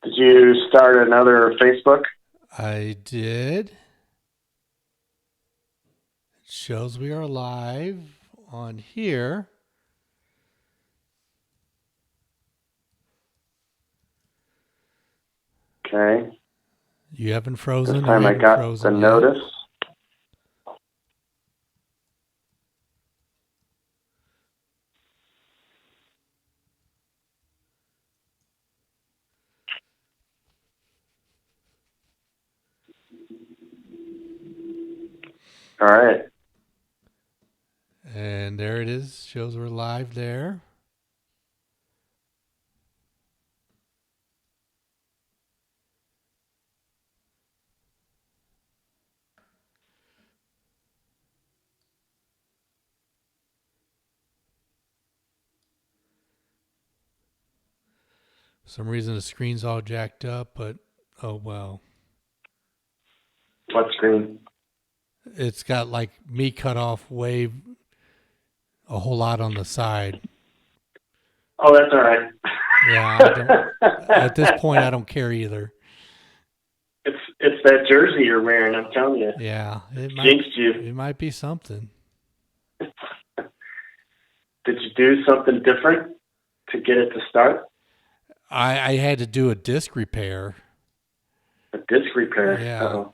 Did you start another Facebook? I did. It shows we are live on here. Okay. You haven't frozen. This time I got the notice. All right. And there it is. Shows we're live there. For some reason the screen's all jacked up, but oh well. What screen? It's got like me cut off way a whole lot on the side. Oh, that's all right. Yeah, at this point I don't care either. It's that jersey you're wearing, I'm telling you. Yeah, Jinxed you. It might be something. Did you do something different to get it to start? I had to do a disc repair. A disc repair? Yeah. Uh-oh.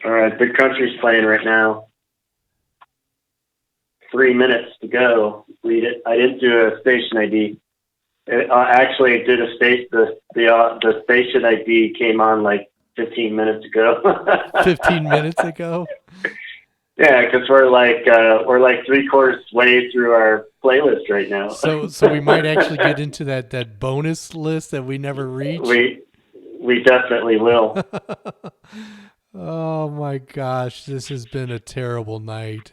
All right, Big Country's playing right now. 3 minutes to go. I didn't do a station ID. Actually, I did a the station ID came on like 15 minutes ago. 15 minutes ago? Yeah, because we're like 3/4 way through our playlist right now. So we might actually get into that bonus list that we never reach. We definitely will. Oh my gosh, this has been a terrible night.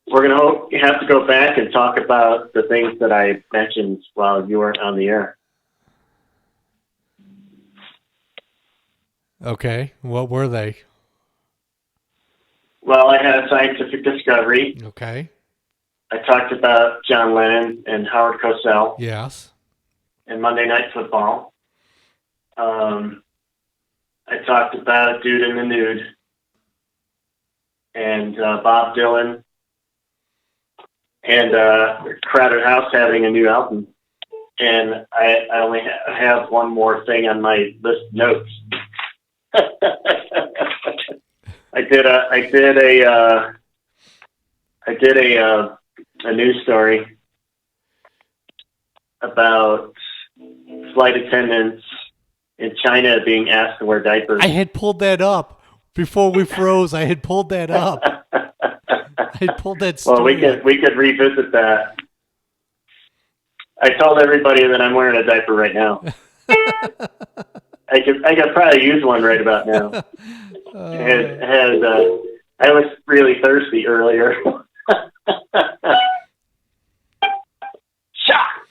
We're going to have to go back and talk about the things that I mentioned while you weren't on the air. Okay, what were they? Well, I had a scientific discovery. Okay. I talked about John Lennon and Howard Cosell. Yes. And Monday Night Football. I talked about Dude in the Nude and Bob Dylan and Crowded House having a new album. And I only have one more thing on my list of notes. I did a news story about flight attendants in China being asked to wear diapers. I had pulled that up before we froze. I had pulled that up. I had pulled that story. Well, we could revisit that. I told everybody that I'm wearing a diaper right now. I could probably use one right about now. I was really thirsty earlier. Shock.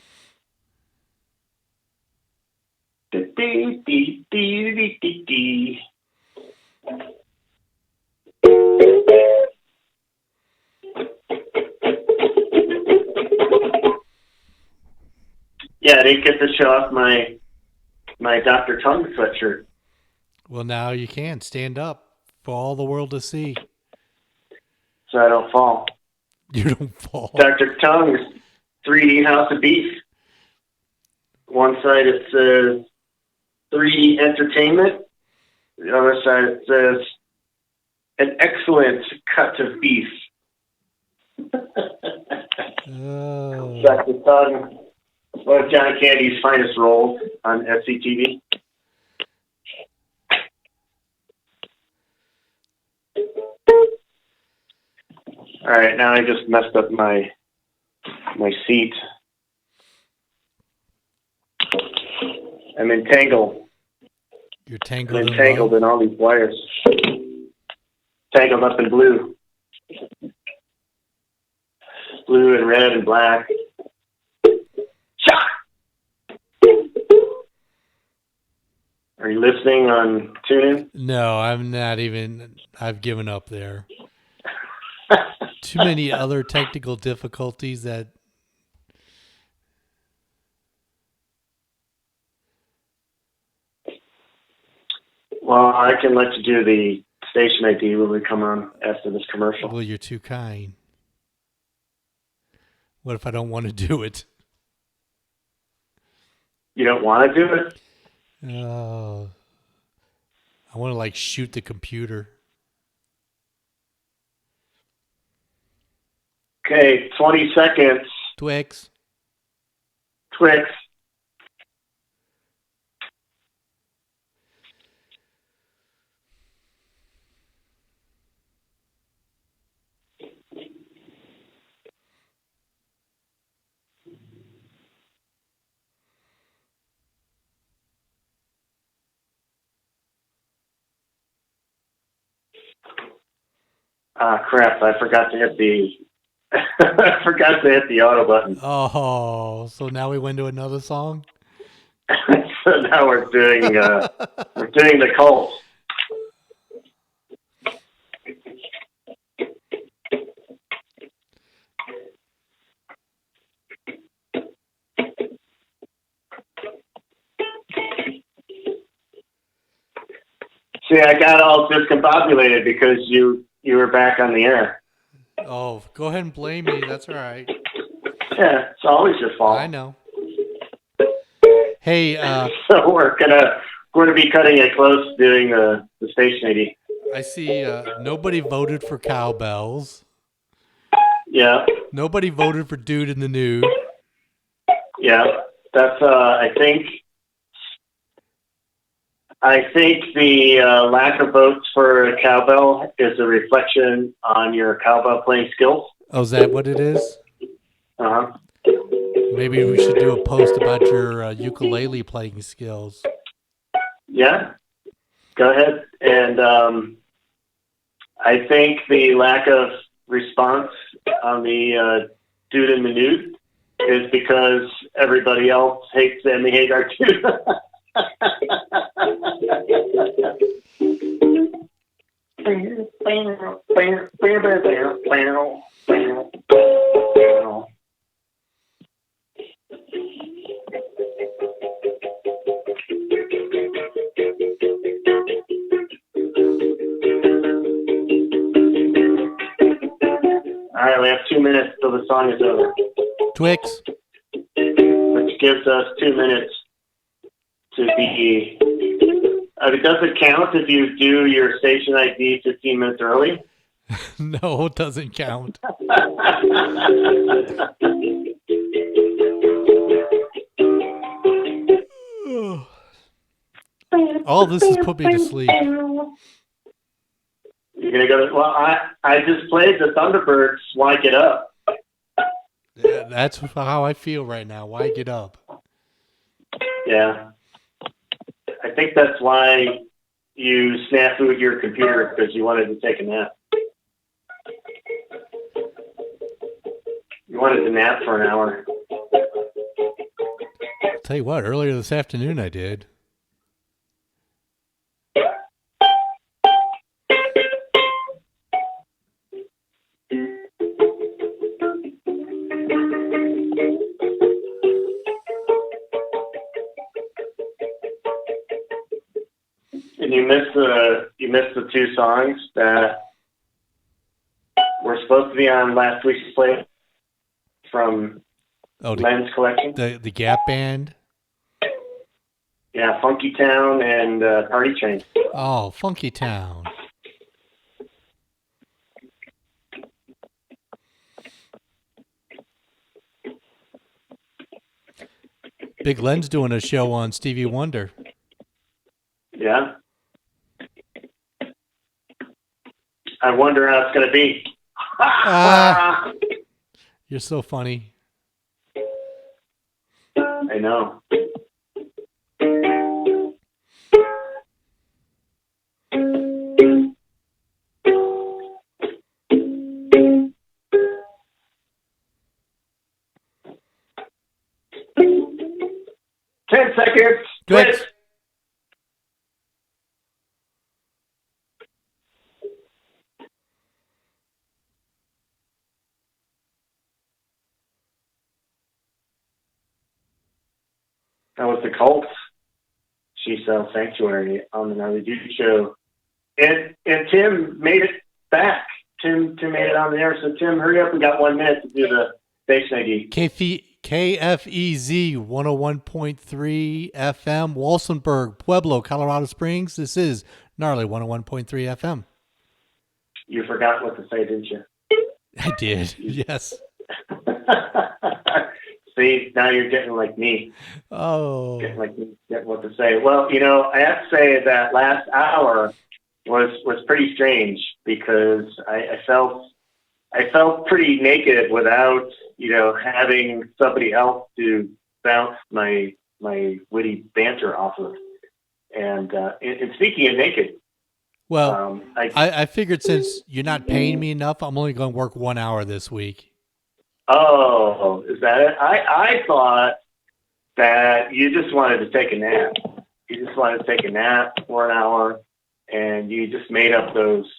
Yeah, I didn't get to show off my Dr. Tongue sweatshirt. Well, now you can stand up for all the world to see. So I don't fall. You don't fall. Dr. Tongue's 3D House of Beef. One side it says 3D Entertainment. The other side it says an excellent cut of beef. Dr. Tongue, one of Johnny Candy's finest roles on SCTV. All right, now I just messed up my seat. I'm entangled. You're tangled. I'm entangled in all these wires. Tangled up in blue. Blue and red and black. Shock! Are you listening on TuneIn? No, I'm not even. I've given up there. Too many other technical difficulties that. Well, I can let you do the station ID when we come on after this commercial. Well, you're too kind. What if I don't want to do it? You don't want to do it? I want to like shoot the computer. Okay, 20 seconds. Twix. Ah, crap! I forgot to hit the. I forgot to hit the auto button. Oh, so now we went to another song. So now we're doing the Cult. See, I got all discombobulated because you were back on the air. Oh, go ahead and blame me. That's all right. Yeah, it's always your fault. I know. Hey, so we're gonna be cutting it close doing the station 80. I see nobody voted for cowbells. Yeah. Nobody voted for Dude in the Nude. Yeah, that's I think the lack of votes for a cowbell is a reflection on your cowbell playing skills. Oh, is that what it is? Uh-huh. Maybe we should do a post about your ukulele playing skills. Yeah, go ahead. And I think the lack of response on the Dude in the Nude is because everybody else hates them. They hate our dude. All right, we have 2 minutes till the song is over. Twix. Which gives us 2 minutes to be. Does it count if you do your station ID 15 minutes early? No, it doesn't count. All this has put me to sleep. You're gonna go. Well, I just played the Thunderbirds. Why Get Up? Yeah, that's how I feel right now. Why get up? Yeah, I think that's why you snafu'd your computer because you wanted to take a nap. You wanted to nap for an hour. I'll tell you what, earlier this afternoon I did. And you missed the 2 songs that were supposed to be on last week's play from Lenn's collection. The Gap Band. Yeah, Funky Town and Party Train. Oh, Funky Town. Big Len's doing a show on Stevie Wonder. Yeah. I wonder how it's going to be. You're so funny. I know. Ten seconds. Good. That was the Colts. She sells Sanctuary on the Gnarly Dudes show. And Tim made it back. Tim made it on the air. So, Tim, hurry up. We got 1 minute to do the station ID. KFEZ 101.3 FM, Walsenburg, Pueblo, Colorado Springs. This is Gnarly 101.3 FM. You forgot what to say, didn't you? I did, yes. See, now you're getting like me. Oh. Getting like me, getting what to say. Well, I have to say that last hour was pretty strange because I felt pretty naked without, having somebody else to bounce my witty banter off of. And speaking of naked, well, I figured since you're not paying me enough, I'm only going to work 1 hour this week. Oh, is that it? I thought that you just wanted to take a nap. You just wanted to take a nap for an hour, and you just made up those,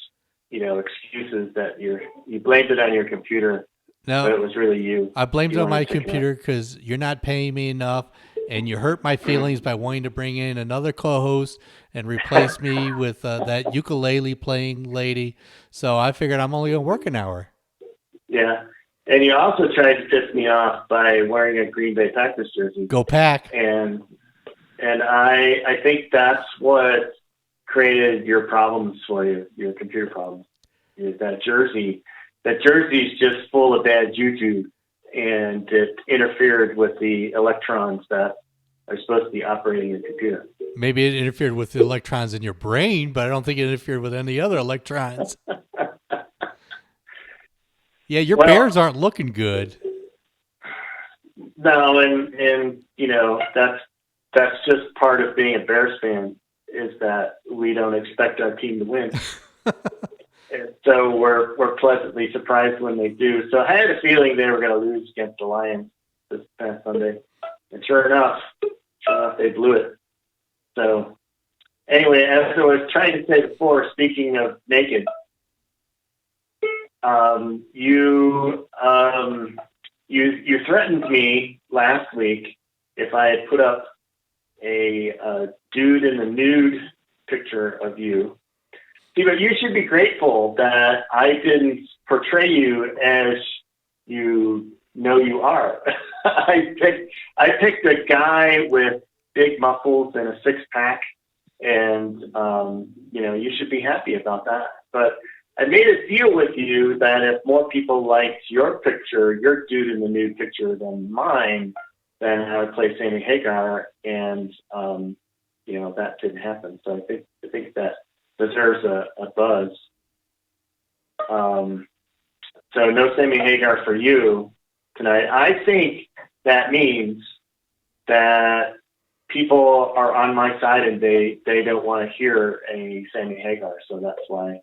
excuses that you blamed it on your computer. No, but it was really you. I blamed it on my computer because you're not paying me enough, and you hurt my feelings by wanting to bring in another co-host and replace me with that ukulele playing lady. So I figured I'm only going to work an hour. Yeah. And you also tried to piss me off by wearing a Green Bay Packers jersey. Go Pack. And I think that's what created your problems for you, your computer problems. That jersey's just full of bad juju, and it interfered with the electrons that are supposed to be operating your computer. Maybe it interfered with the electrons in your brain, but I don't think it interfered with any other electrons. Yeah, your Bears aren't looking good. No, and that's just part of being a Bears fan, is that we don't expect our team to win. And so we're pleasantly surprised when they do. So I had a feeling they were going to lose against the Lions this past Sunday. And sure enough, they blew it. So anyway, as I was trying to say before, speaking of naked, you threatened me last week if I had put up a dude in the nude picture of you. See, but you should be grateful that I didn't portray you as you know you are. I picked a guy with big muscles and a six-pack, and you should be happy about that. But I made a deal with you that if more people liked your picture, your dude in the nude picture, than mine, then I would play Sammy Hagar, and that didn't happen. So I think that deserves a buzz. So no Sammy Hagar for you tonight. I think that means that people are on my side and they don't want to hear a Sammy Hagar. So that's why.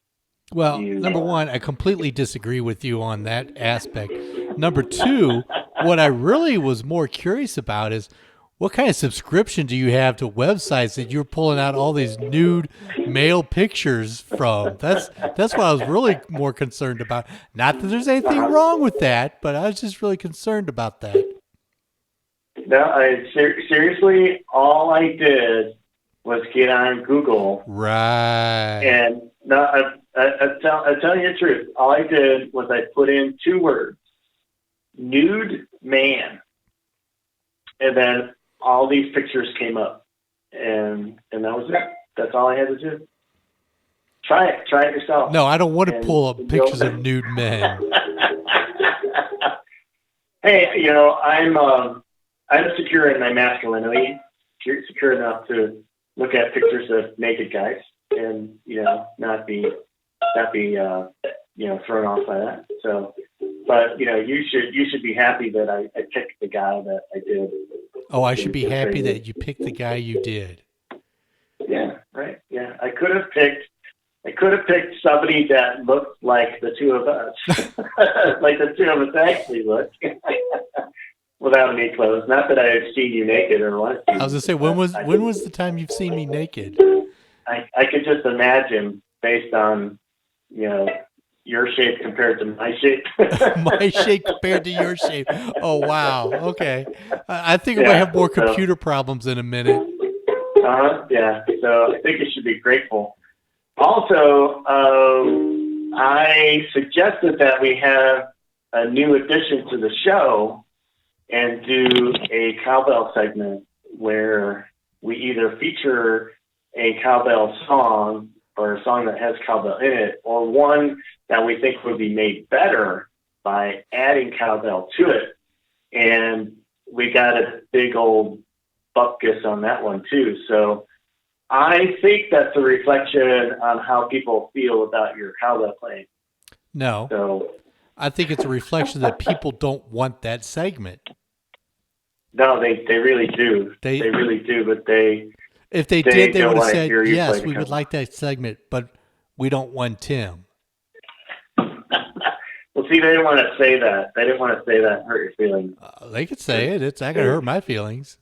Well, number one, I completely disagree with you on that aspect. Number two, what I really was more curious about is what kind of subscription do you have to websites that you're pulling out all these nude male pictures from? That's what I was really more concerned about. Not that there's anything wrong with that, but I was just really concerned about that. No, seriously, all I did was get on Google. Right. And no, I'm telling you the truth. All I did was I put in 2 words, nude man. And then all these pictures came up. And that was it. That's all I had to do. Try it yourself. No, I don't want to pull up pictures of nude men. Hey, I'm secure in my masculinity, secure enough to look at pictures of naked guys and, not be thrown off by that. So, but, you should be happy that I picked the guy that I did. Oh, I should be happy that you picked the guy you did. Yeah, right. Yeah. I could have picked somebody that looked like the two of us, like the two of us actually look, without any clothes. Not that I've seen you naked or what. I was gonna say, when was the time you've seen me naked? I could just imagine based on your shape compared to my shape. My shape compared to your shape. Oh, wow. Okay. I think I might have more computer problems in a minute. Yeah. So I think you should be grateful. Also, I suggested that we have a new addition to the show and do a cowbell segment where we either feature a cowbell song or a song that has cowbell in it, or one that we think would be made better by adding cowbell to it. And we got a big old bupkis on that one too. So I think that's a reflection on how people feel about your cowbell playing. No. So I think it's a reflection that people don't want that segment. No, they really do. They really do, but if they did, they would have said, yes, we would like that segment, but we don't want Tim. Well, see, they didn't want to say that. They didn't want to say that and hurt your feelings. They could say it. It's not going to hurt my feelings.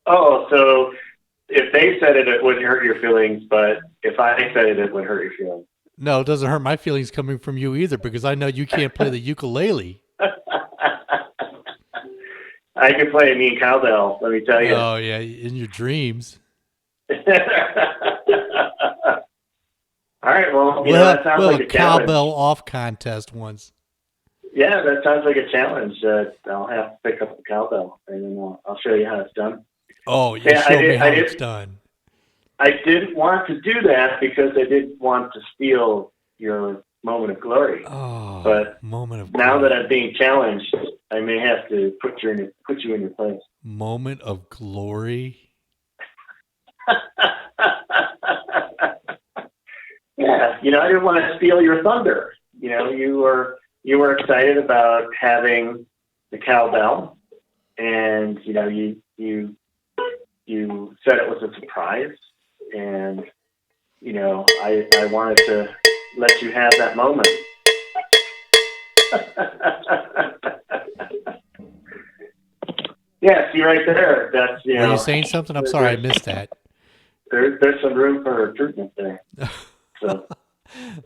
Oh, so if they said it, it wouldn't hurt your feelings, but if I said it, it would hurt your feelings. No, it doesn't hurt my feelings coming from you either, because I know you can't play the ukulele. I can play a mean cowbell, let me tell you. Oh, yeah, in your dreams. All right, well, that sounds like a cowbell off contest once. Yeah, that sounds like a challenge. I'll have to pick up the cowbell, and then I'll show you how it's done. Oh, show me how it's done. I didn't want to do that because I didn't want to steal your moment of glory. Oh, but moment of now glory. that I'm being challenged, I may have to put you in your place. Moment of glory. Yeah, I didn't want to steal your thunder. You were excited about having the cowbell, and you said it was a surprise, and I wanted to let you have that moment. Yeah, see right there. That's Were you saying something? I'm sorry, I missed that. There's some room for improvement there. So.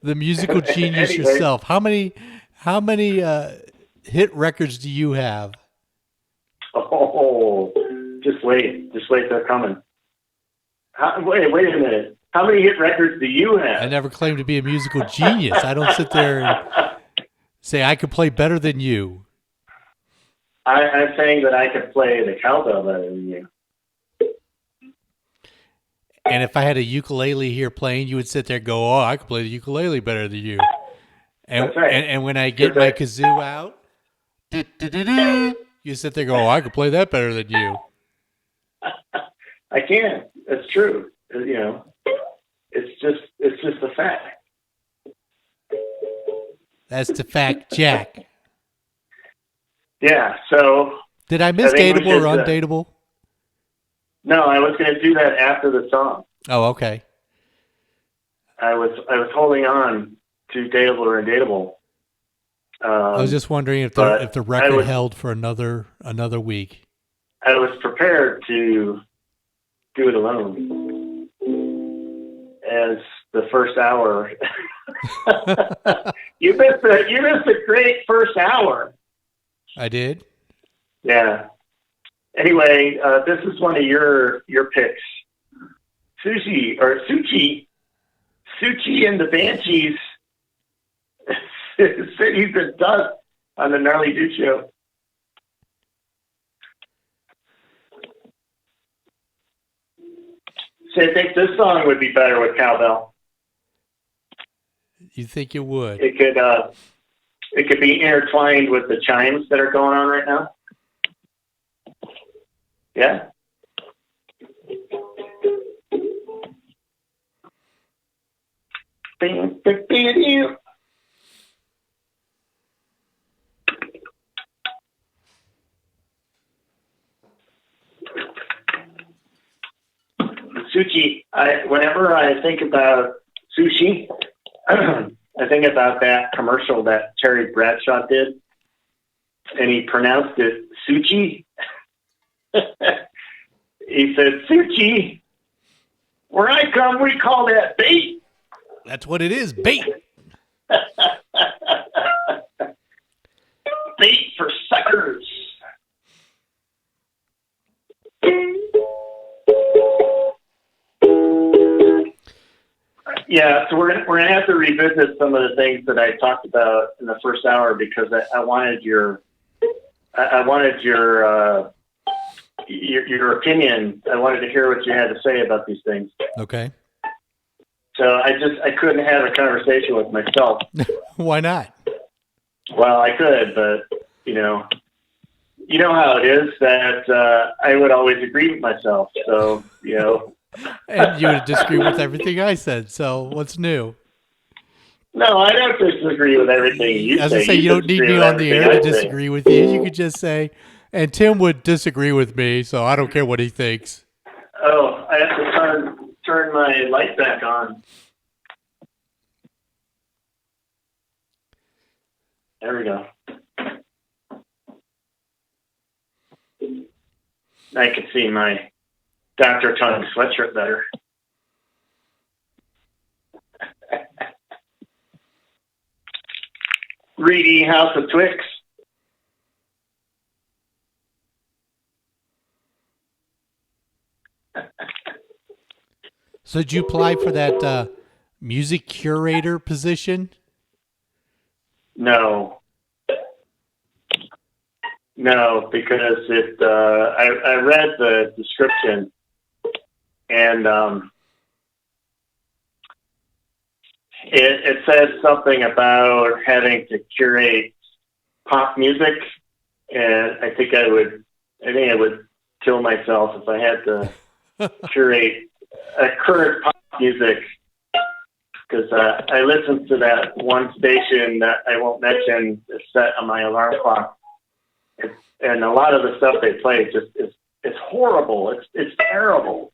The musical genius Anyway. yourself. How many hit records do you have? Oh, just wait, they're coming. Wait a minute. How many hit records do you have? I never claimed to be a musical genius. I don't sit there and say I could play better than you. I'm saying that I could play the cowbell better than you. And if I had a ukulele here playing, you would sit there and go, oh, I could play the ukulele better than you. And, That's right. And when I get my kazoo out, you sit there and go, oh, I could play that better than you. I can. It's true. It's just a fact. That's the fact, Jack. Yeah, so... Did I miss dateable or undateable? No, I was going to do that after the song. Oh, okay. I was holding on to dateable or undateable. I was just wondering if the record held for another week. I was prepared to do it alone as the first hour. You missed a great first hour. I did? Yeah. Anyway, this is one of your picks. Suchi and the Banshees, Cities and Dust on the Gnarly Dudes Show. So I think this song would be better with cowbell. You think it would? It could be intertwined with the chimes that are going on right now. Yeah. Sushi. Whenever I think about sushi, I think about that commercial that Terry Bradshaw did, and he pronounced it Suchi. He said, Suchi, where I come, we call that bait. That's what it is, bait. for suckers. Yeah, so we're gonna have to revisit some of the things that I talked about in the first hour because I wanted your your opinion. I wanted to hear what you had to say about these things. Okay. So I couldn't have a conversation with myself. Why not? Well, I could, but you know how it is that I would always agree with myself. So And you would disagree with everything I said. So what's new? No, I don't disagree with everything you say. As I say, you don't need me on the air to disagree with you. You could just say, and Tim would disagree with me, so I don't care what he thinks. Oh, I have to turn my light back on. There we go. I can see my Dr. Tongue sweatshirt better. Reedy House of Twix. So did you apply for that music curator position? No, because I read the description and it says something about having to curate pop music, and I think I would kill myself if I had to curate a current pop music, because I listen to that one station that I won't mention is set on my alarm clock, and a lot of the stuff they play it's horrible. It's terrible,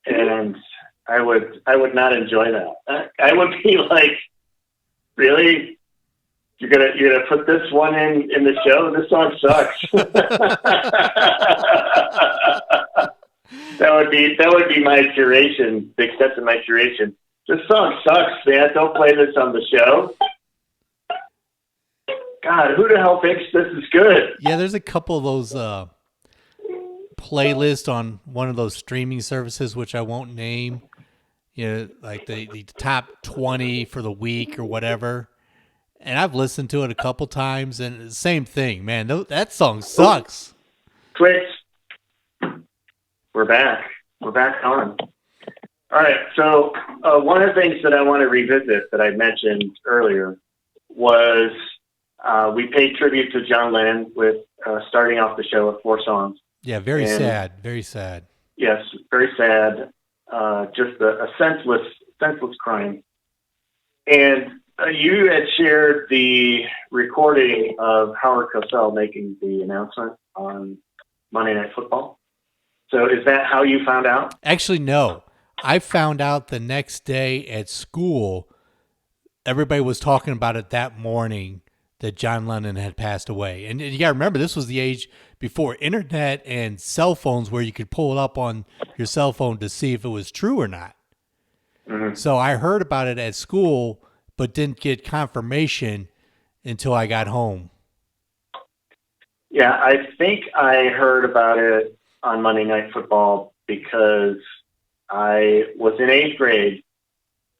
and I would not enjoy that. I would be like, really? You're gonna put this one in the show? This song sucks. That would be my curation, the extent of my curation. This song sucks, man. Don't play this on the show. God, who the hell thinks this is good? Yeah, there's a couple of those playlists on one of those streaming services, which I won't name. Like the top 20 for the week or whatever. And I've listened to it a couple times, and same thing, man. That song sucks. Twix. We're back. We're back on. All right. So one of the things that I want to revisit that I mentioned earlier was we paid tribute to John Lennon with starting off the show with 4 songs. Yeah, very sad. Very sad. Yes, very sad. Just a senseless crime. And you had shared the recording of Howard Cosell making the announcement on Monday Night Football. So is that how you found out? Actually, no. I found out the next day at school. Everybody was talking about it that morning that John Lennon had passed away. And you got to remember, this was the age before internet and cell phones where you could pull it up on your cell phone to see if it was true or not. Mm-hmm. So I heard about it at school, but didn't get confirmation until I got home. Yeah, I think I heard about it on Monday Night Football because I was in 8th grade,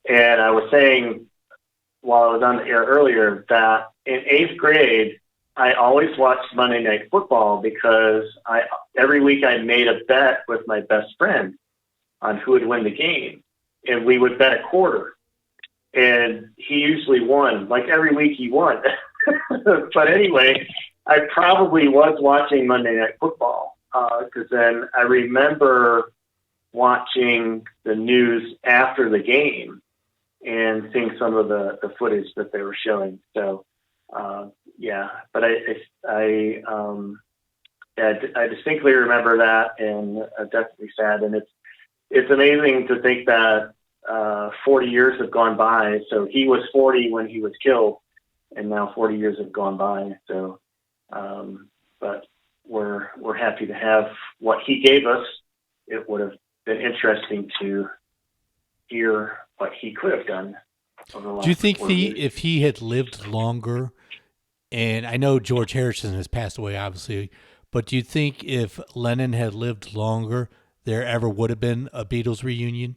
and I was saying while I was on the air earlier that in 8th grade, I always watched Monday Night Football because every week I made a bet with my best friend on who would win the game, and we would bet a quarter, and he usually won. Like every week he won. But anyway, I probably was watching Monday Night Football because then I remember watching the news after the game and seeing some of the footage that they were showing. So, yeah, but I distinctly remember that, and definitely sad. And it's amazing to think that 40 years have gone by. So he was 40 when he was killed, and now 40 years have gone by. So, but we're happy to have what he gave us. It would have been interesting to hear what he could have done over the last Do you think 40 years. if he had lived longer And I know George Harrison has passed away, obviously, but do you think if Lennon had lived longer, there ever would have been a Beatles reunion?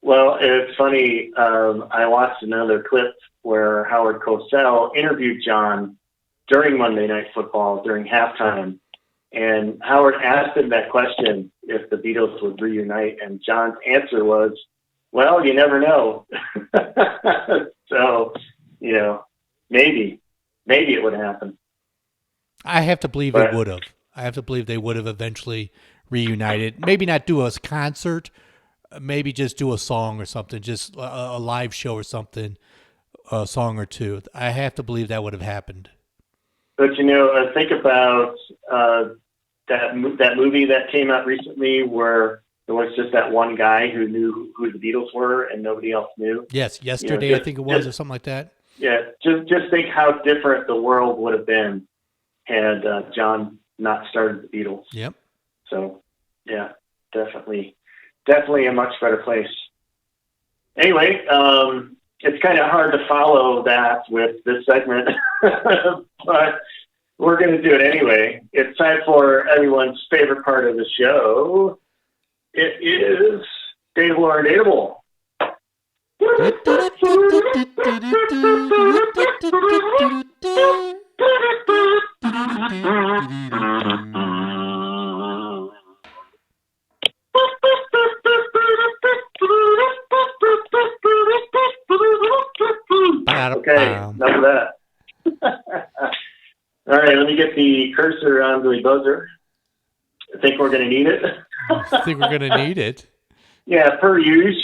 Well, it's funny. I watched another clip where Howard Cosell interviewed John during Monday Night Football during halftime. And Howard asked him that question, if the Beatles would reunite. And John's answer was, well, you never know. So, maybe it would happen. I have to believe it would have. I have to believe they would have eventually reunited. Maybe not do a concert, maybe just do a song or something, just a live show or something, a song or two. I have to believe that would have happened. But, think about that movie that came out recently where there was just that one guy who knew who the Beatles were and nobody else knew. Yes, Yesterday, I think it was, or something like that. Yeah, just think how different the world would have been had John not started the Beatles. Yep. So, yeah, definitely a much better place. Anyway, it's kind of hard to follow that with this segment, but we're going to do it anyway. It's time for everyone's favorite part of the show. It is Dateable or Undateable. Okay, enough of that. All right, let me get the cursor on the buzzer. I think we're going to need it. I think we're going to need it. Yeah, per usual.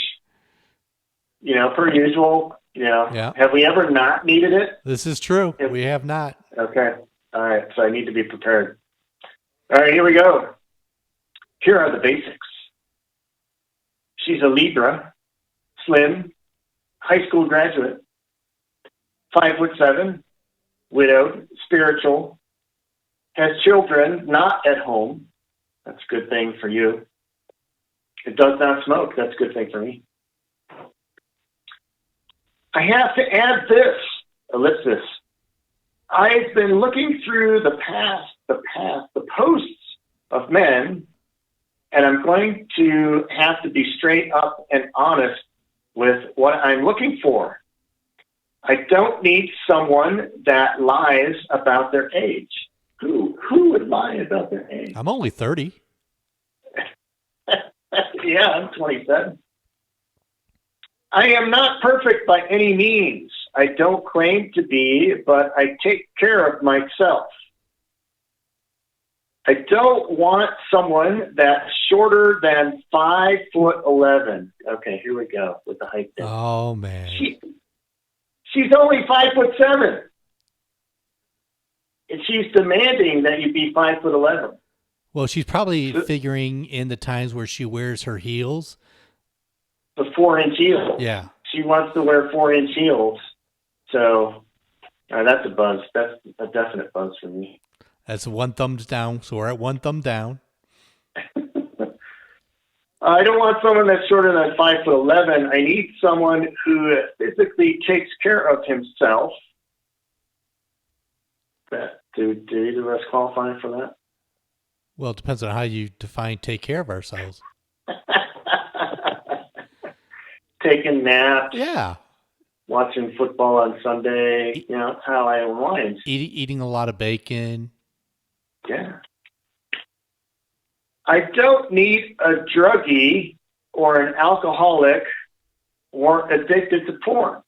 Yeah. Have we ever not needed it? This is true. We have not. Okay. All right, so I need to be prepared. All right, here we go. Here are the basics. She's a Libra, slim, high school graduate, 5'7", widowed, spiritual, has children, not at home. That's a good thing for you. It does not smoke. That's a good thing for me. I have to add this, ellipsis. I've been looking through the posts of men, and I'm going to have to be straight up and honest with what I'm looking for. I don't need someone that lies about their age. Who would lie about their age? I'm only 30. Yeah, I'm 27. I am not perfect by any means. I don't claim to be, but I take care of myself. I don't want someone that's shorter than 5'11". Okay, here we go with the height thing. Oh, man. She's only 5'7". And she's demanding that you be 5'11". Well, she's probably figuring in the times where she wears her heels. The 4-inch heels. Yeah. She wants to wear 4-inch heels. So that's a buzz. That's a definite buzz for me. That's one thumbs down. So we're at one thumb down. I don't want someone that's shorter than 5'11". I need someone who physically takes care of himself. Do either of us qualify for that? Well, it depends on how you define take care of ourselves. Taking naps. Yeah. Watching football on Sunday. That's how I unwind. Eating a lot of bacon. Yeah. I don't need a druggie or an alcoholic or addicted to porn.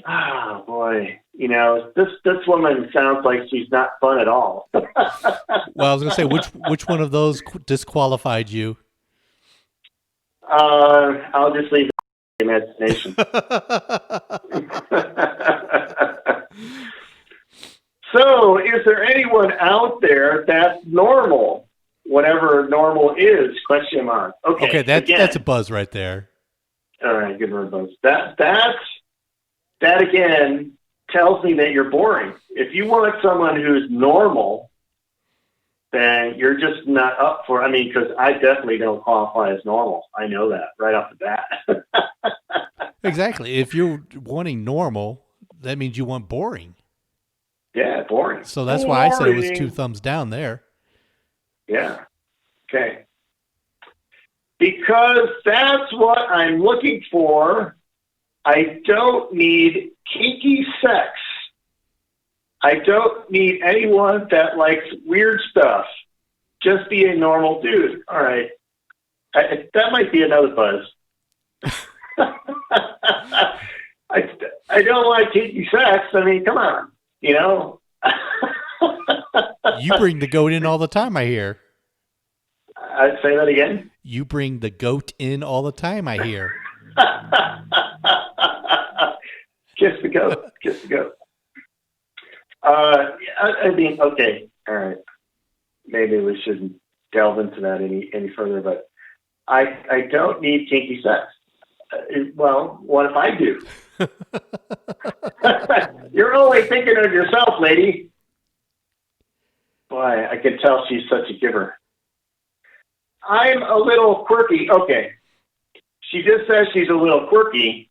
Ah, boy. This woman sounds like she's not fun at all. Well, I was going to say, which one of those disqualified you? I'll just leave the imagination. So, is there anyone out there that's normal? Whatever normal is, question mark. Okay, that's a buzz right there. All right, give her a buzz. That again tells me that you're boring. If you want someone who's normal, then you're just not up for. I mean, because I definitely don't qualify as normal. I know that right off the bat. Exactly. If you're wanting normal, that means you want boring. Yeah, boring. So that's why I said it was 2 thumbs down there. Yeah. Okay. Because that's what I'm looking for. I don't need kinky sex. I don't need anyone that likes weird stuff. Just be a normal dude. All right. That might be another buzz. I don't like kinky sex. I mean, come on. You know? You bring the goat in all the time, I hear. I'd say that again. You bring the goat in all the time, I hear. Kiss the goat. Kiss the goat. I mean, okay. All right. Maybe we shouldn't delve into that any further, but I don't need kinky sex. Well, what if I do? You're only thinking of yourself, lady. Boy, I can tell she's such a giver. I'm a little quirky. Okay. She just says she's a little quirky.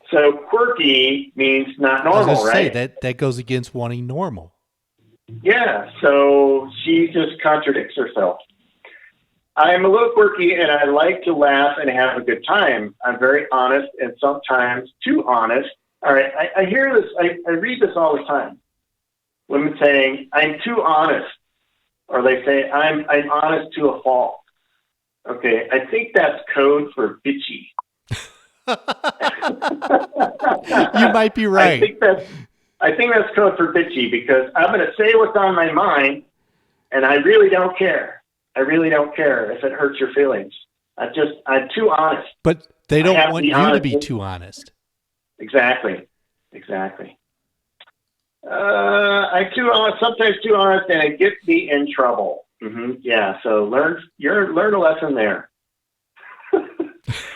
So quirky means not normal, I was gonna right? say, that goes against wanting normal. Yeah, so she just contradicts herself. I'm a little quirky and I like to laugh and have a good time. I'm very honest and sometimes too honest. All right, I hear this, I read this all the time. Women saying, I'm too honest. Or they say, I'm honest to a fault. Okay, I think that's code for bitchy. You might be right. I think that's code for bitchy because I'm going to say what's on my mind, and I really don't care. I really don't care if it hurts your feelings. I'm too honest. But they don't want you to be too honest. Exactly. I'm too honest, sometimes too honest, and it gets me in trouble. Mm-hmm. Yeah, so learn a lesson there.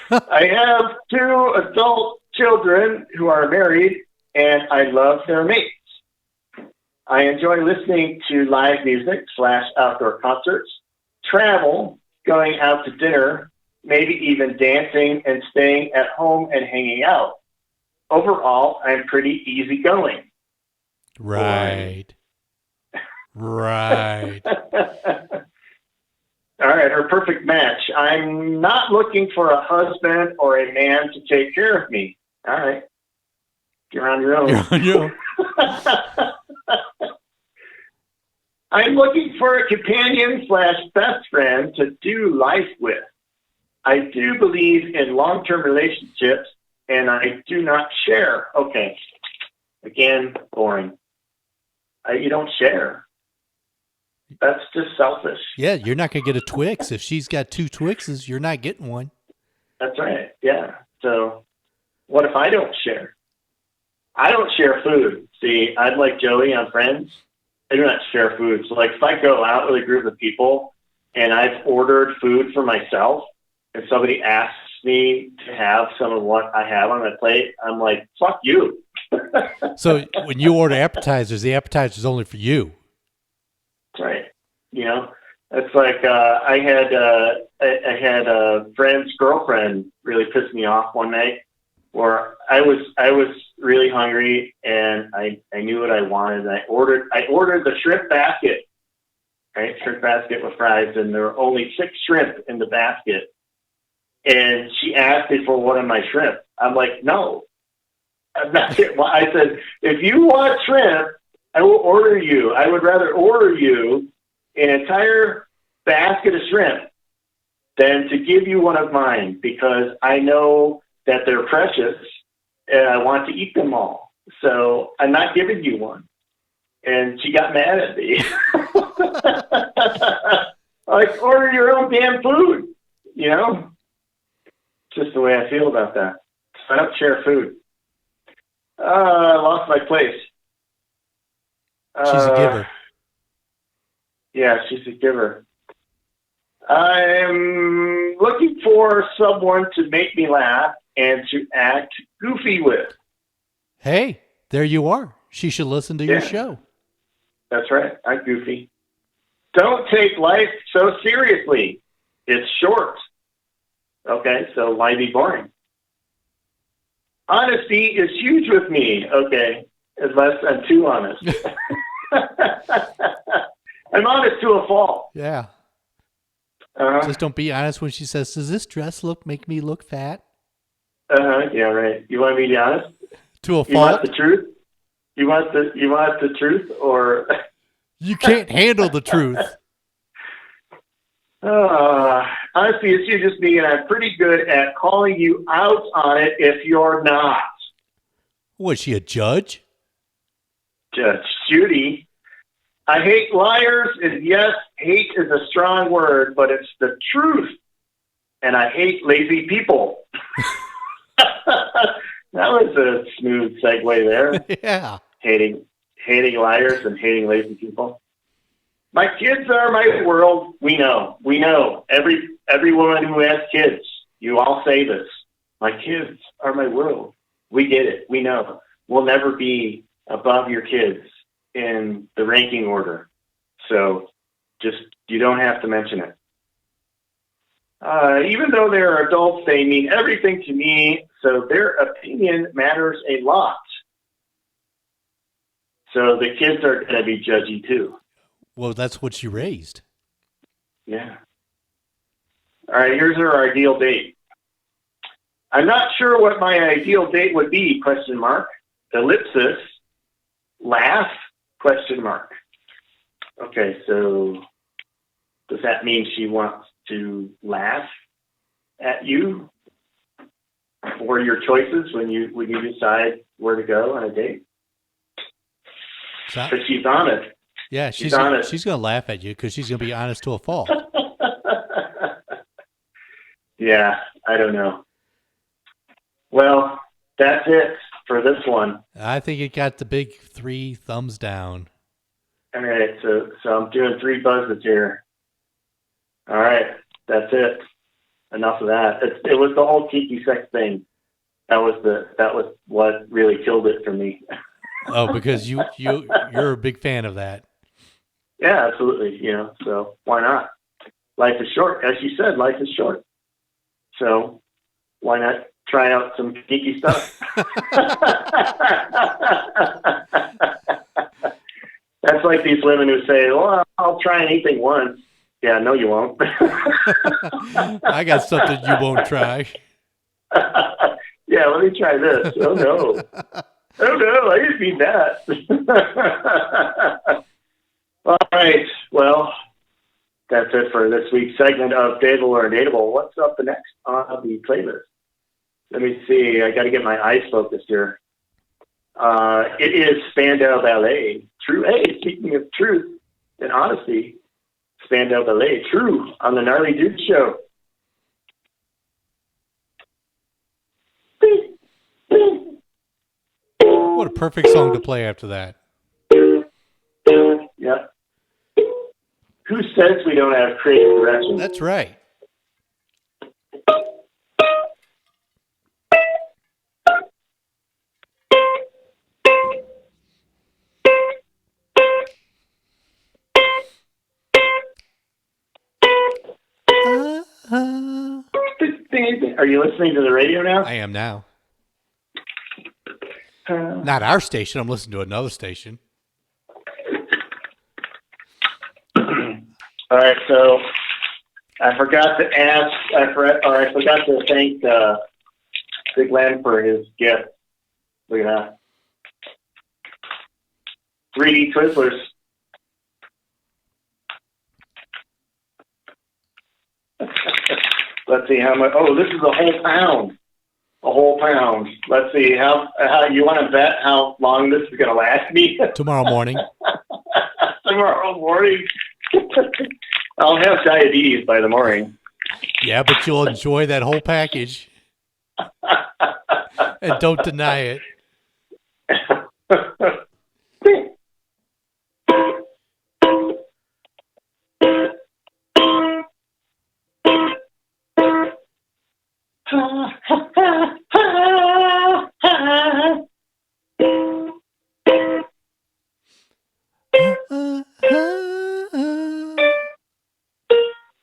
I have 2 adult children who are married, and I love their mates. I enjoy listening to live music / outdoor concerts, travel, going out to dinner, maybe even dancing and staying at home and hanging out. Overall, I'm pretty easygoing. Right. Right. All right, her perfect match. I'm not looking for a husband or a man to take care of me. All right. You're on your own. You're on your own. I'm looking for a companion / best friend to do life with. I do believe in long-term relationships, and I do not share. Okay. Again, boring. You don't share. That's just selfish. Yeah, you're not going to get a Twix. If she's got 2 Twixes, you're not getting one. That's right. Yeah. So what if I don't share? I don't share food. See, I'm like Joey on Friends. I do not share food. So like if I go out with a group of people and I've ordered food for myself and somebody asks me to have some of what I have on my plate, I'm like, fuck you. So when you order appetizers, the appetizer's only for you. Right. You know, it's like I had a friend's girlfriend really pissed me off one night where I was really hungry and I knew what I wanted. And I ordered the shrimp basket, right? Shrimp basket with fries, and there were only 6 shrimp in the basket. And she asked me for one of my shrimp. I'm like, no. I'm not. I said, if you want shrimp, I will order you. I would rather order you an entire basket of shrimp than to give you one of mine because I know that they're precious and I want to eat them all. So I'm not giving you one. And she got mad at me. Like, order your own damn food, you know? It's just the way I feel about that. I don't share food. I lost my place. She's a giver. Yeah, she's a giver. I'm looking for someone to make me laugh and to act goofy with. Hey, there you are. She should listen to your show. That's right. I'm goofy. Don't take life so seriously. It's short. Okay, so why be boring? Honesty is huge with me. Okay, unless I'm too honest. I'm honest to a fault. Yeah. Uh-huh. Just don't be honest when she says, "Does this dress make me look fat?" Yeah, right. You want me to be honest? To a fault. You want the truth? You want the truth, or you can't handle the truth. Honestly, it's you just me, and I'm pretty good at calling you out on it if you're not. Was she a judge? Judge Judy. I hate liars, and yes, hate is a strong word, but it's the truth. And I hate lazy people. That was a smooth segue there. Yeah. Hating liars and hating lazy people. My kids are my world. We know. Every woman who has kids, you all say this. My kids are my world. We get it. We know. We'll never be above your kids in the ranking order. So just, you don't have to mention it. Even though they're adults, they mean everything to me, so their opinion matters a lot. So the kids are going to be judgy too. Well, that's what she raised. Yeah. All right, here's our ideal date. I'm not sure what my ideal date would be, ? Ellipsis, laugh, ? Okay, so does that mean she wants to laugh at you or your choices when you decide where to go on a date? Because she's honest. Yeah, she's going to laugh at you because she's going to be honest to a fault. Yeah, I don't know. Well, that's it for this one. I think it got the big 3 thumbs down. All right, so I'm doing 3 buzzes here. All right, that's it. Enough of that. It was the whole kinky sex thing. That was what really killed it for me. Oh, because you're a big fan of that. Yeah, absolutely. So why not? Life is short, as you said. Life is short. So why not try out some kinky stuff? That's like these women who say, "Well, I'll try anything once." Yeah, no, you won't. I got something you won't try. Yeah, let me try this. Oh, no. Oh, no, I didn't mean that. All right. Well, that's it for this week's segment of Dateable or Undateable. What's up next on the playlist? Let me see. I got to get my eyes focused here. It is Spandau Ballet. True. Hey, speaking of truth and honesty, Spandau Ballet, True, on the Gnarly Dudes show. What a perfect song to play after that. Yeah. Who says we don't have creative direction? That's right. Are you listening to the radio now? I am now. Not our station. I'm listening to another station. All right, so I forgot to ask, I forgot to thank Big Len for his gift. Look at that. 3D Twizzlers. Let's see how much. Oh, this is a whole pound. A whole pound. Let's see how you want to bet how long this is going to last me? Tomorrow morning. Tomorrow morning. I'll have diabetes by the morning. Yeah, but you'll enjoy that whole package. And don't deny it.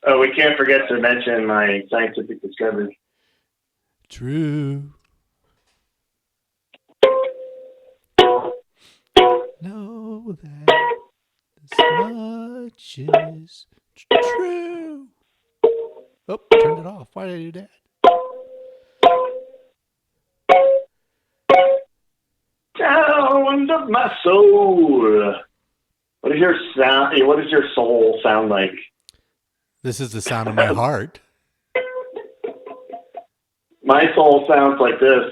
Oh, we can't forget to mention my scientific discovery. True. know that this much is true. Oh, turned it off. Why did I do that? Sound of my soul. What does your sound? What does your soul sound like? This is the sound of my heart. My soul sounds like this.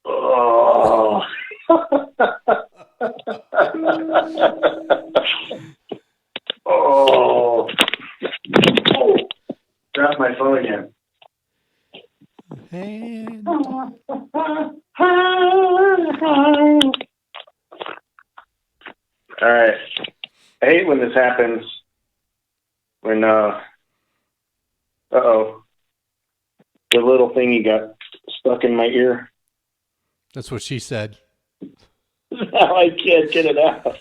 Oh. Oh. Oh. Drop my phone again. And all right. I hate when this happens. When the little thingy got stuck in my ear. that's what she said. Now I can't get it out.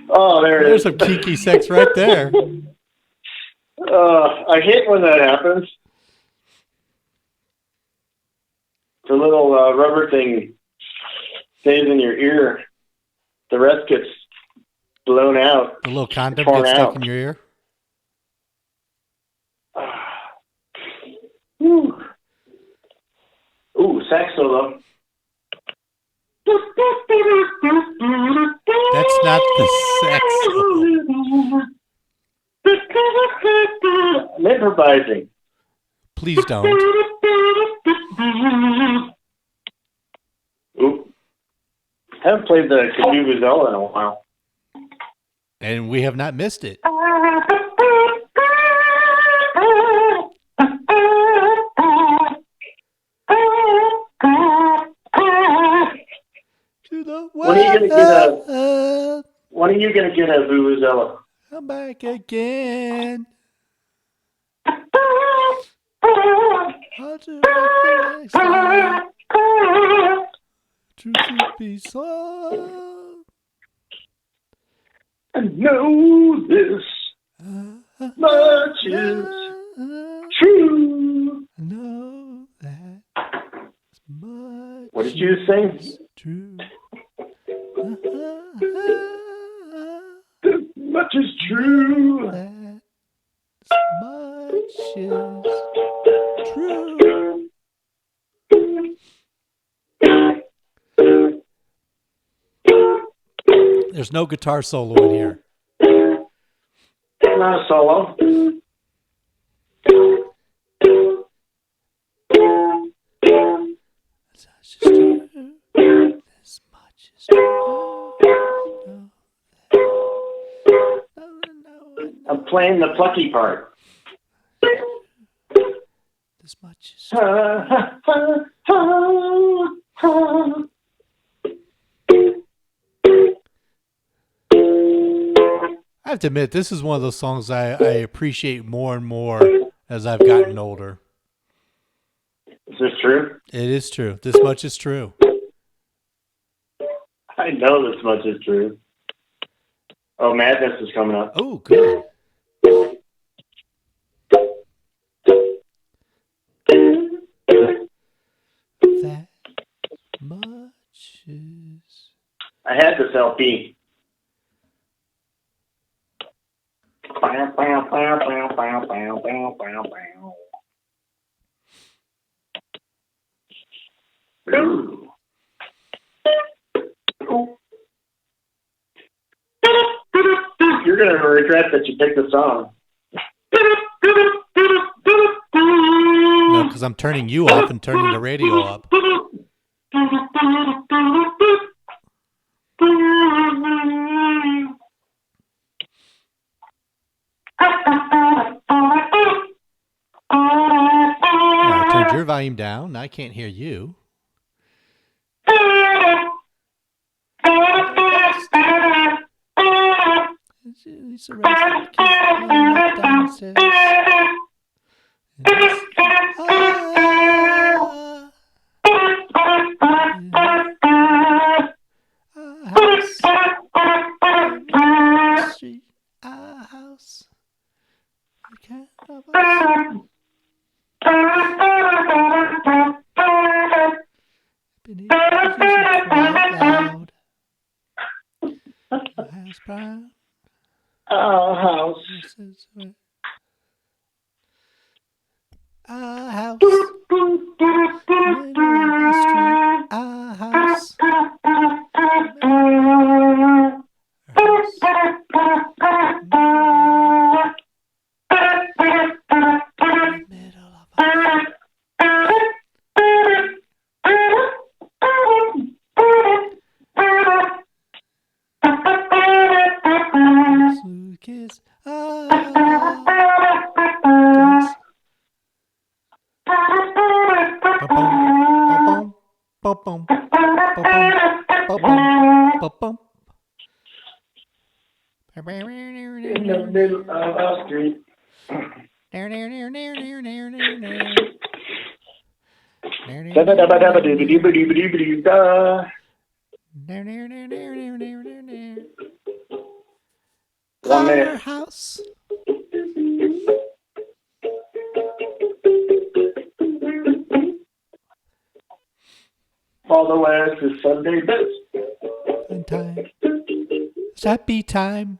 Oh, there it is. There's some kinky sex right there. I hate when that happens. The little rubber thing stays in your ear. The rest gets blown out. The little condom torn gets stuck out. in your ear. Ooh. Ooh, sax solo. That's not the sex solo. I'm improvising. Please don't. Ooh. Haven't played the Gingivectomy in a while. And we have not missed it. When are you gonna get a vuvuzela? I'm back again. I'll do the next time. Truth be so. I know this much is true. I know that much. What did you sing? True. This much is true. That much is true. There's no guitar solo in here. Not a solo. This much is true. I'm playing the plucky part. This much is true. I have to admit, this is one of those songs I appreciate more and more as I've gotten older. Is this true? It is true. This much is true. I know this much is true. Oh, Madness is coming up. Oh, good. That much is... I had this LP. Ooh. You're going to regret that you picked the song. No, because I'm turning you off and turning the radio up. I turned your volume down. I can't hear you. Brown. Our house. Our house. Middle of the street. Our house. Middle of a kiss. In the middle of our street. Da-da-da-ba-da-ba-dee-ba-dee-ba-dee-ba-dee-ba-dee-ba-dee-ba. 1 minute. Our house. Follow us to Sunday best. And time. It's happy time.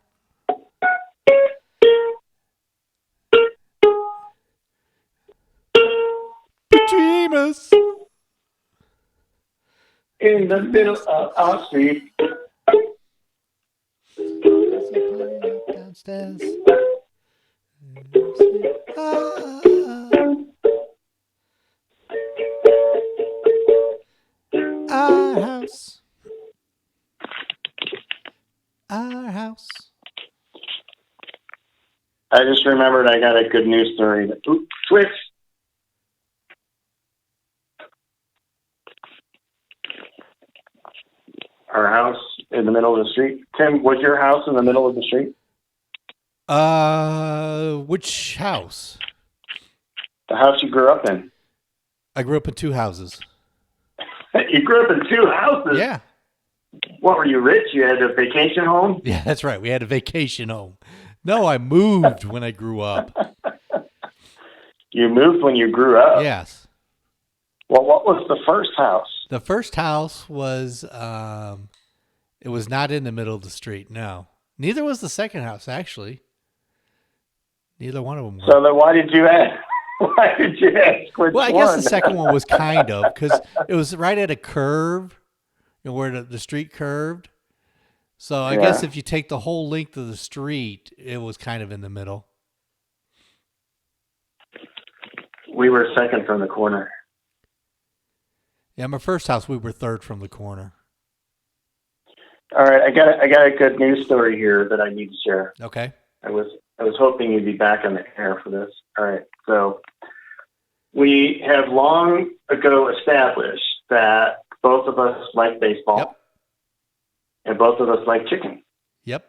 Dreamers. In the middle of our street. Downstairs. Our house. Our house. I just remembered I got a good news story. Oops, switch. Our house in the middle of the street. Tim, was your house in the middle of the street? Which house? The house you grew up in. I grew up in 2 houses. You grew up in 2 houses? Yeah. What, were you rich? You had a vacation home? Yeah, that's right. We had a vacation home. No, I moved when I grew up. You moved when you grew up? Yes. Well, what was the first house? The first house was, it was not in the middle of the street. No. Neither was the second house, actually. Neither one of them were. So then why did you ask? Why did you ask which Well, I one? guess the second one was kind of, because it was right at a curve, where the street curved. So I guess if you take the whole length of the street, it was kind of in the middle. We were second from the corner. Yeah, my first house, we were third from the corner. All right, I got a good news story here that I need to share. Okay. I was hoping you'd be back on the air for this. All right, so we have long ago established that both of us like baseball. Yep. And both of us like chicken. Yep.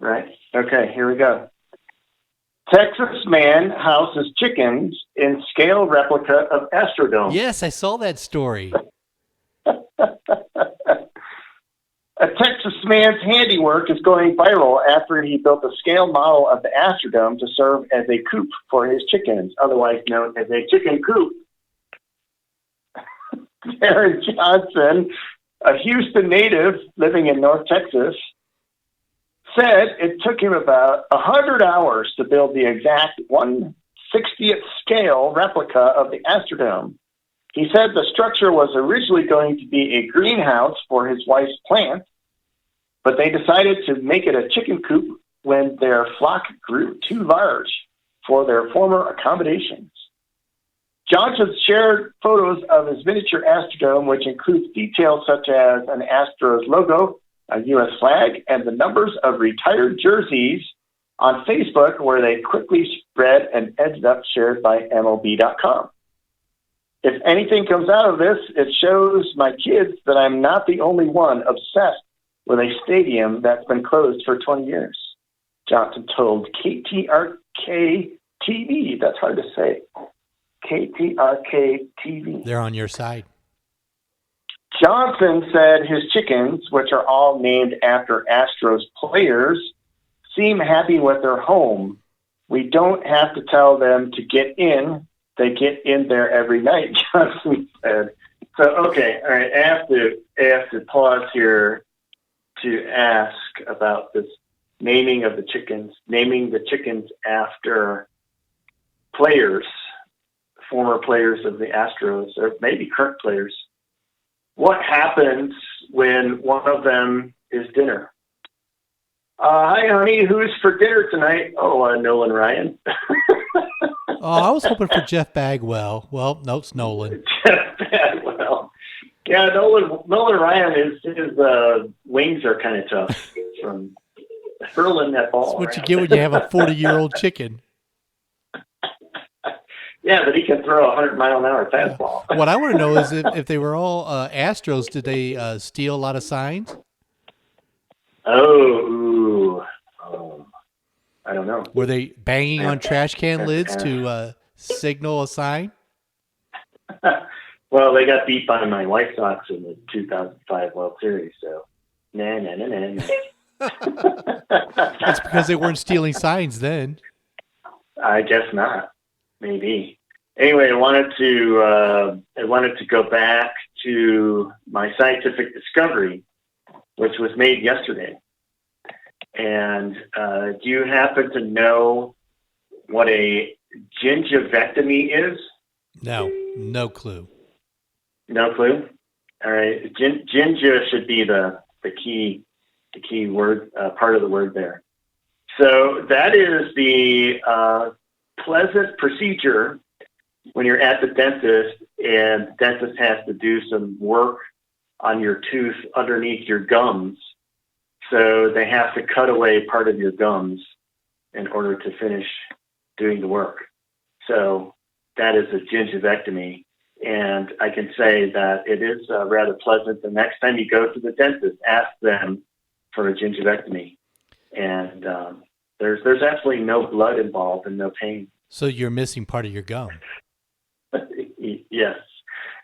Right? Okay, here we go. Texas man houses chickens in scale replica of Astrodome. Yes, I saw that story. A Texas man's handiwork is going viral after he built a scale model of the Astrodome to serve as a coop for his chickens, otherwise known as a chicken coop. Darren Johnson, a Houston native living in North Texas, said it took him about 100 hours to build the exact 1/60th scale replica of the Astrodome. He said the structure was originally going to be a greenhouse for his wife's plants, but they decided to make it a chicken coop when their flock grew too large for their former accommodations. Johnson shared photos of his miniature Astrodome, which includes details such as an Astros logo, a U.S. flag, and the numbers of retired jerseys on Facebook, where they quickly spread and ended up shared by MLB.com. If anything comes out of this, it shows my kids that I'm not the only one obsessed with a stadium that's been closed for 20 years, Johnson told KTRK-TV. That's hard to say. KTRK-TV. They're on your side. Johnson said his chickens, which are all named after Astros players, seem happy with their home. We don't have to tell them to get in. They get in there every night, Johnson said. So, okay, all right, I have to pause here to ask about this naming of the chickens, naming the chickens after players, former players of the Astros, or maybe current players. What happens when one of them is dinner? Hi, honey, who's for dinner tonight? Oh, Nolan Ryan. Oh, I was hoping for Jeff Bagwell. Well, no, it's Nolan. Jeff Bagwell. Yeah, Nolan Ryan, his wings are kind of tough from hurling that ball. That's what you get when you have a 40-year-old chicken. Yeah, but he can throw a 100-mile-an-hour fastball. What I want to know is if they were all Astros, did they steal a lot of signs? Oh, I don't know. Were they banging on trash can lids to signal a sign? Well, they got beat by my White Sox in the 2005 World Series, so nah. That's because they weren't stealing signs then. I guess not. Maybe. Anyway, I wanted to go back to my scientific discovery, which was made yesterday. And do you happen to know what a gingivectomy is? No clue. No clue. All right, ginger should be the key word, part of the word there. So that is the pleasant procedure when you're at the dentist and the dentist has to do some work on your tooth underneath your gums. So they have to cut away part of your gums in order to finish doing the work. So that is a gingivectomy. And I can say that it is rather pleasant. The next time you go to the dentist, ask them for a gingivectomy. And there's absolutely no blood involved and no pain. So you're missing part of your gum. Yes.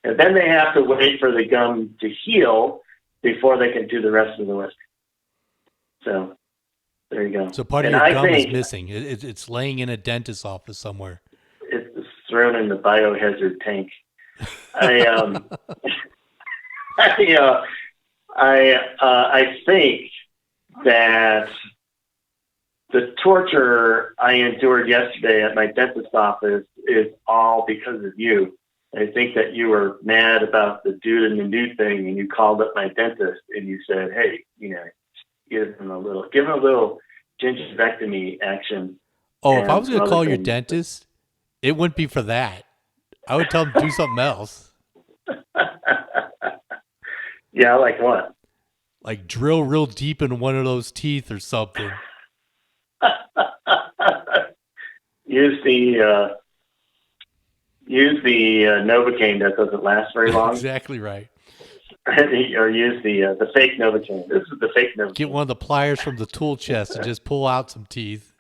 And then they have to wait for the gum to heal before they can do the rest of the work. So there you go. So part of your gum is missing. It's laying in a dentist's office somewhere. It's thrown in the biohazard tank. I think that the torture I endured yesterday at my dentist's office is all because of you. I think that you were mad about the dude in the nude thing, and you called up my dentist and you said, "Hey, give him a little gingivectomy action." Oh, if I was going to call your dentist, it wouldn't be for that. I would tell him to do something else. Yeah, like what? Like drill real deep in one of those teeth or something. Use the Novocaine that doesn't last very long. Exactly right. Or use the fake Novocaine. This is the fake Novocaine. Get one of the pliers from the tool chest and just pull out some teeth.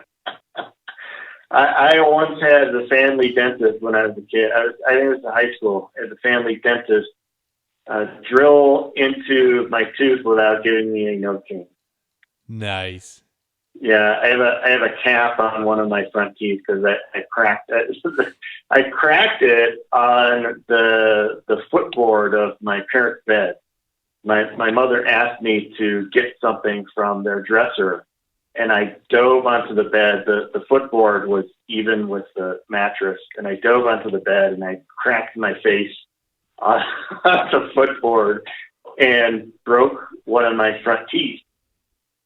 I once had the family dentist when I was a kid. I think it was in high school. As a family dentist, drill into my tooth without giving me any Novocaine. Nice. Yeah, I have a cap on one of my front teeth because I cracked it. I cracked it on the footboard of my parents' bed. My mother asked me to get something from their dresser, and I dove onto the bed. The footboard was even with the mattress, and I dove onto the bed and I cracked my face on the footboard and broke one of my front teeth.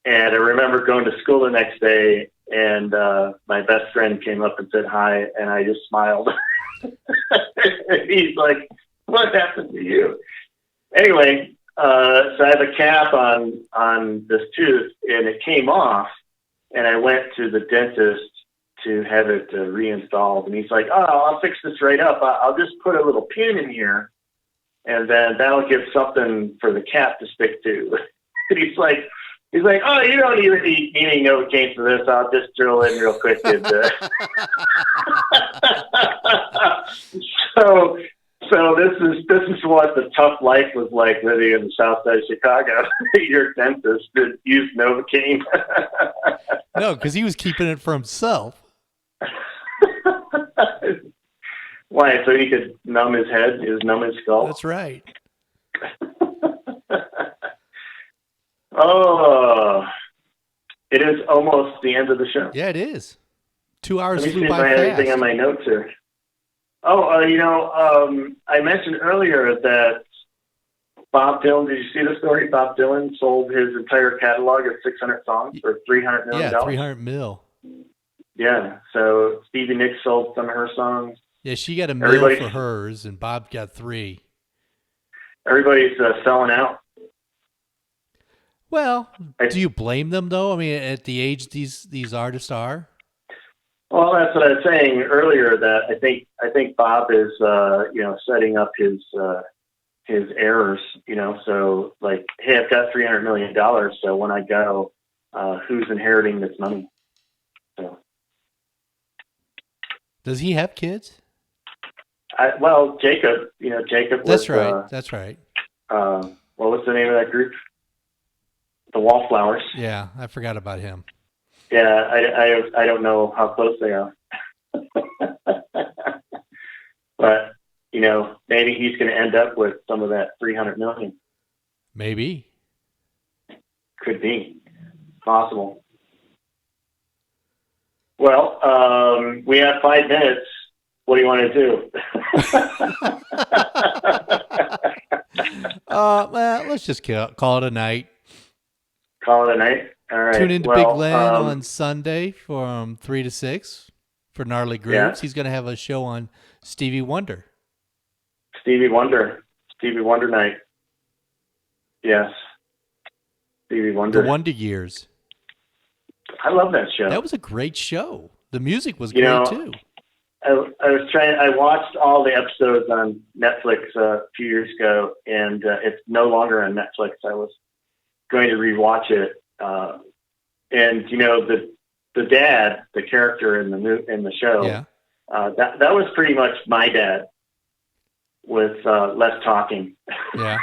And I remember going to school the next day, and my best friend came up and said hi, and I just smiled. He's like, "What happened to you?" Anyway, so I have a cap on this tooth, and it came off, and I went to the dentist to have it reinstalled. And he's like, "Oh, I'll fix this right up. I'll just put a little pin in here, and then that'll give something for the cap to stick to." And he's like, "Oh, you don't even need any Novocaine for this. I'll just drill in real quick." And, so this is what the tough life was like living in the South Side of Chicago. Your dentist did use Novocaine. No, because he was keeping it for himself. Why? So he could numb his head, numb his skull. That's right. Oh, it is almost the end of the show. Yeah, it is. 2 hours Let me flew see if by I have fast. anything on my notes here. Oh, I mentioned earlier that Bob Dylan, did you see the story? Bob Dylan sold his entire catalog of 600 songs for $300 million. Yeah, $300 million. Yeah, so Stevie Nicks sold some of her songs. Yeah, she got $1 million for hers, and Bob got $3 million. Everybody's selling out. Well, do you blame them though? I mean, at the age these artists are. Well, that's what I was saying earlier. That I think Bob is setting up his errors. So like, hey, I've got $300 million. So when I go, who's inheriting this money? So. Does he have kids? Jacob. Jacob. That's right. That's right. What was the name of that group? The Wallflowers. Yeah, I forgot about him. Yeah, I don't know how close they are. But, maybe he's going to end up with some of that $300 million. Maybe. Could be. Possible. Well, we have 5 minutes. What do you want to do? Well, let's just call it a night. Call it a night? All right. Tune into Big Len on Sunday from 3 to 6 for Gnarly Groups. Yeah. He's going to have a show on Stevie Wonder. Stevie Wonder night. Yes. Stevie Wonder. The Wonder Years. I love that show. That was a great show. The music was great too. I watched all the episodes on Netflix a few years ago, and it's no longer on Netflix. I was going to rewatch it, and the dad, the character in the show, yeah. That was pretty much my dad with less talking. Yeah.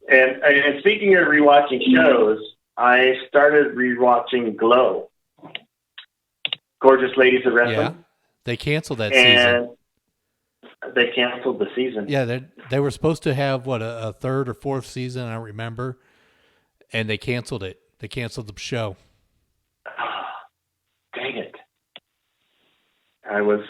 and speaking of rewatching shows, I started rewatching Glow. Gorgeous Ladies of Wrestling. Yeah, they canceled that season. They canceled the season. Yeah, they were supposed to have, a third or fourth season, I don't remember, and they canceled it. They canceled the show. Oh, dang it. I was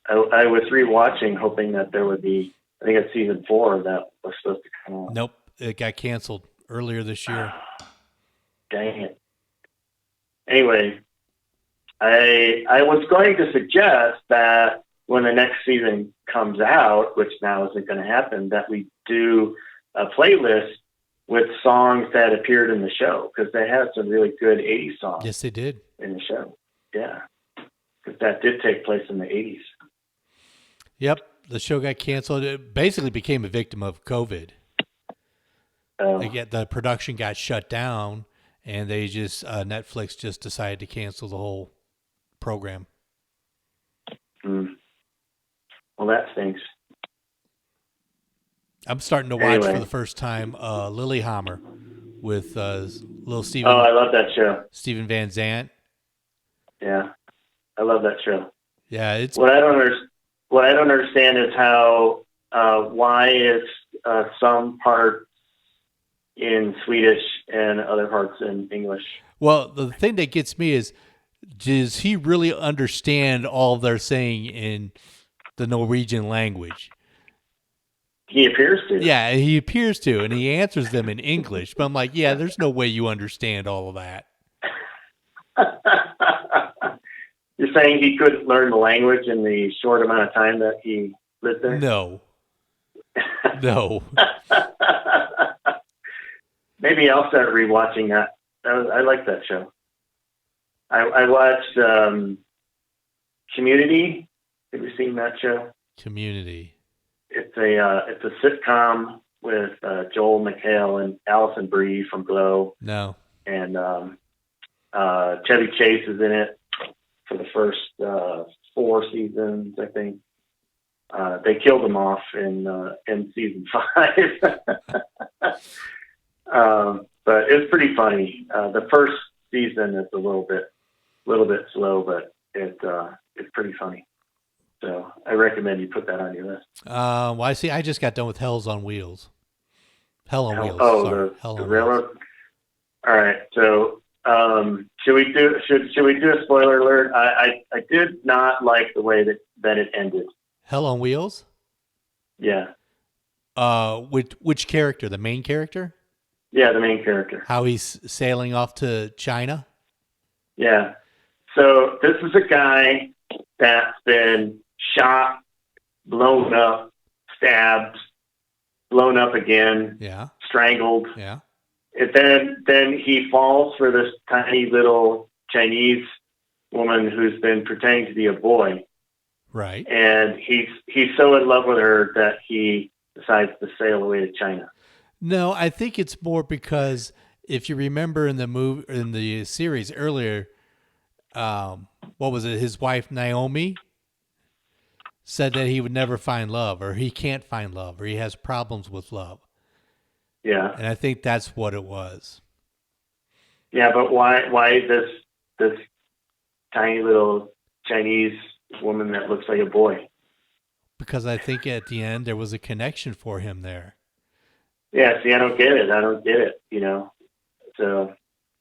rewatching, hoping that there would be, I think it's season 4 that was supposed to come on. Nope, it got canceled earlier this year. Dang it. Anyway, I was going to suggest that when the next season comes out, which now isn't going to happen, that we do a playlist with songs that appeared in the show, because they had some really good 80s songs. Yes, they did. In the show. Yeah. Because that did take place in the 80s. Yep. The show got canceled. It basically became a victim of COVID. The production got shut down, and they Netflix just decided to cancel the whole program. Well, that stinks. I'm starting to watch for the first time Lilyhammer with little Steven. Oh, I love that show. Steven Van Zandt. Yeah, I love that show. Yeah, it's what I don't understand is how why is some parts in Swedish and other parts in English. Well, the thing that gets me is, does he really understand all they're saying in the Norwegian language? He appears to. Yeah, he appears to, and he answers them in English. But I'm like, yeah, there's no way you understand all of that. You're saying he couldn't learn the language in the short amount of time that he lived there? No. No. Maybe I'll start rewatching that. I like that show. I watched Community. Have you seen that show? Community. It's a sitcom with Joel McHale and Allison Brie from Glow. No. And Chevy Chase is in it for the first 4 seasons, I think. They killed him off in season 5. But it's pretty funny. The first season is a little bit slow, but it's pretty funny. So I recommend you put that on your list. Well, I just got done with Hell's on Wheels. Hell on Wheels. Oh, Sorry. Hell the on railroad. Wheels. All right. So, should we do a spoiler alert? I did not like the way that it ended. Hell on Wheels? Yeah. Which character? The main character? Yeah, the main character. How he's sailing off to China? Yeah. So this is a guy that's been shot, blown up, stabbed, blown up again, Yeah. strangled. Yeah. And then he falls for this tiny little Chinese woman who's been pretending to be a boy. Right. And he's so in love with her that he decides to sail away to China. No, I think it's more because if you remember in the series earlier, what was it? His wife Naomi said that he would never find love, or he can't find love, or he has problems with love. Yeah. And I think that's what it was. Yeah, but why this tiny little Chinese woman that looks like a boy? Because I think at the end there was a connection for him there. Yeah, see, I don't get it, So,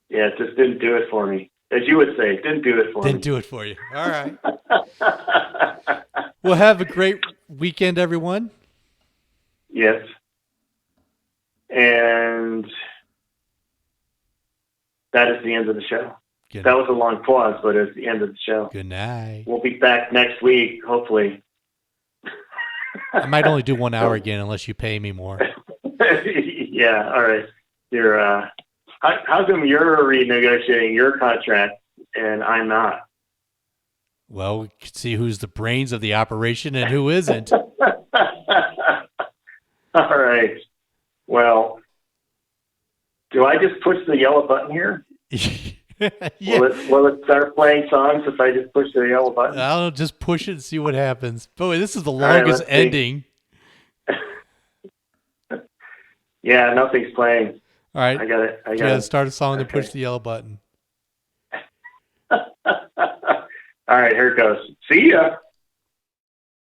yeah, it just didn't do it for me. As you would say, it didn't do it for me. Didn't do it for you. All right. Well, have a great weekend, everyone. Yes. And that is the end of the show. That was a long pause, but it's the end of the show. Good night. We'll be back next week, hopefully. I might only do 1 hour again unless you pay me more. Yeah, all right. You're how come you're renegotiating your contract and I'm not? Well, we can see who's the brains of the operation and who isn't. All right. Well, do I just push the yellow button here? Yeah. Will it start playing songs if I just push the yellow button? I'll just push it and see what happens. Boy, this is the longest ending. Yeah, nothing's playing. All right. I got it. You got to start a song and push the yellow button. All right, here it goes. See ya.